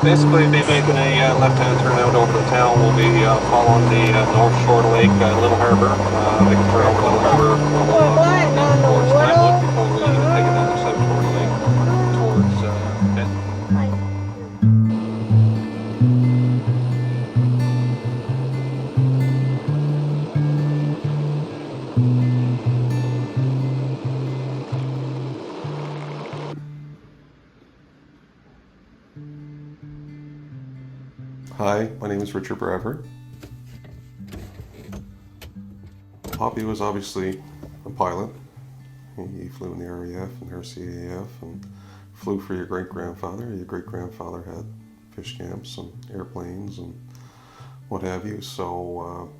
Basically, be making a left-hand turn out over the town. We'll be following the North Shore Lake, Little Harbour, making turn over Little Harbour. We'll head towards Glenwood before we take it down the South Shore of the lake towards Benton. Hi, my name is Richard Bradford. Poppy was obviously a pilot. He flew in the RAF and RCAF and flew for your great-grandfather. Your great-grandfather had fish camps and airplanes and what have you. So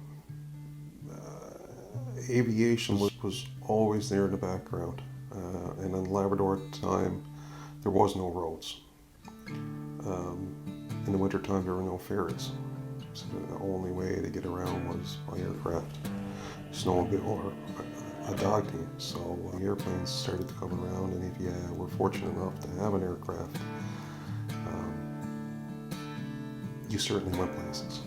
aviation was always there in the background. And in Labrador at the time, there was no roads. In the wintertime, there were no ferries. So the only way to get around was by aircraft, snowmobile, or a dog team. So airplanes started to come around, and if you were fortunate enough to have an aircraft, you certainly went places.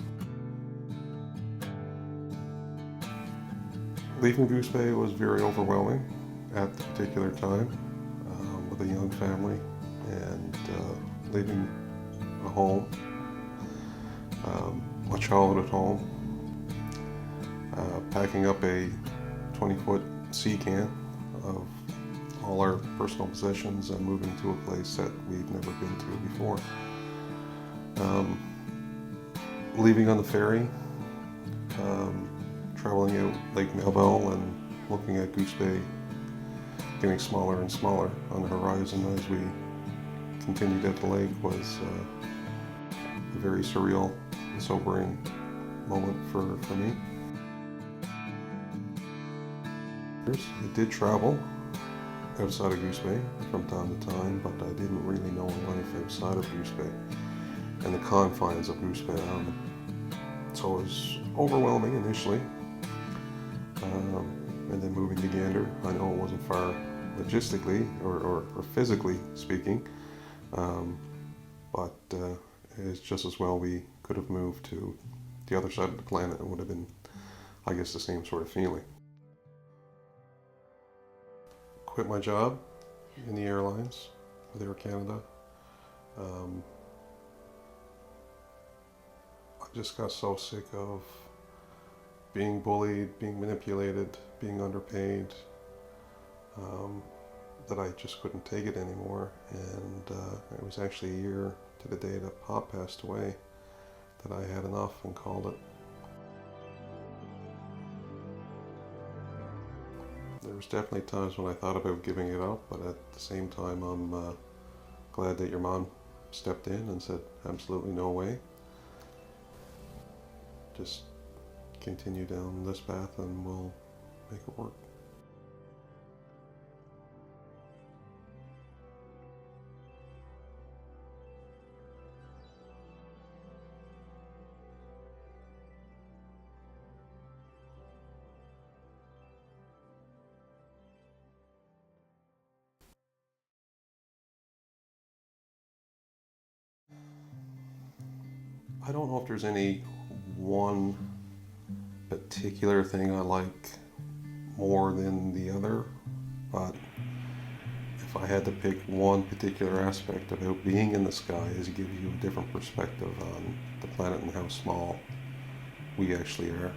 Leaving Goose Bay was very overwhelming at the particular time, with a young family and leaving a home, my childhood home, packing up a 20-foot sea can of all our personal possessions and moving to a place that we've never been to before. Leaving on the ferry, traveling out Lake Melville and looking at Goose Bay getting smaller and smaller on the horizon as we continued at the lake was a very surreal and sobering moment for me. I did travel outside of Goose Bay from time to time, but I didn't really know life outside of Goose Bay and the confines of Goose Bay Island. So it was overwhelming initially, and then moving to Gander. I know it wasn't far logistically or physically speaking, but it's just as well we could have moved to the other side of the planet. It would have been, I guess, the same sort of feeling. Quit my job in the airlines with Air Canada. I just got so sick of being bullied, being manipulated, being underpaid, that I just couldn't take it anymore. And it was actually a year to the day that Pop passed away that I had enough and called it. There was definitely times when I thought about giving it up, but at the same time I'm glad that your mom stepped in and said absolutely no way. Just continue down this path and we'll make it work. I don't know if there's any one particular thing I like more than the other, but if I had to pick one particular aspect about being in the sky is it gives you a different perspective on the planet and how small we actually are,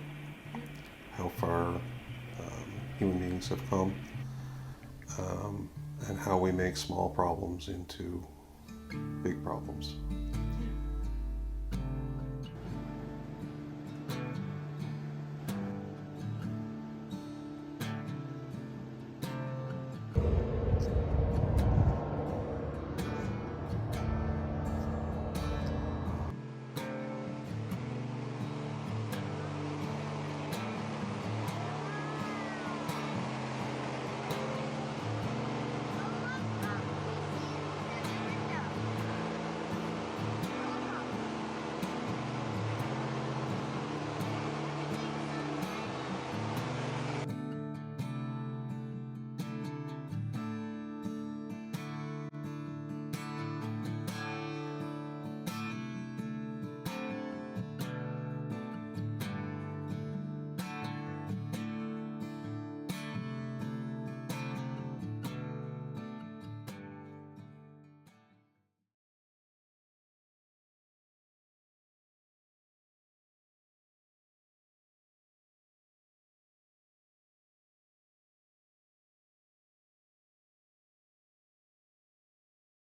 how far human beings have come, and how we make small problems into big problems.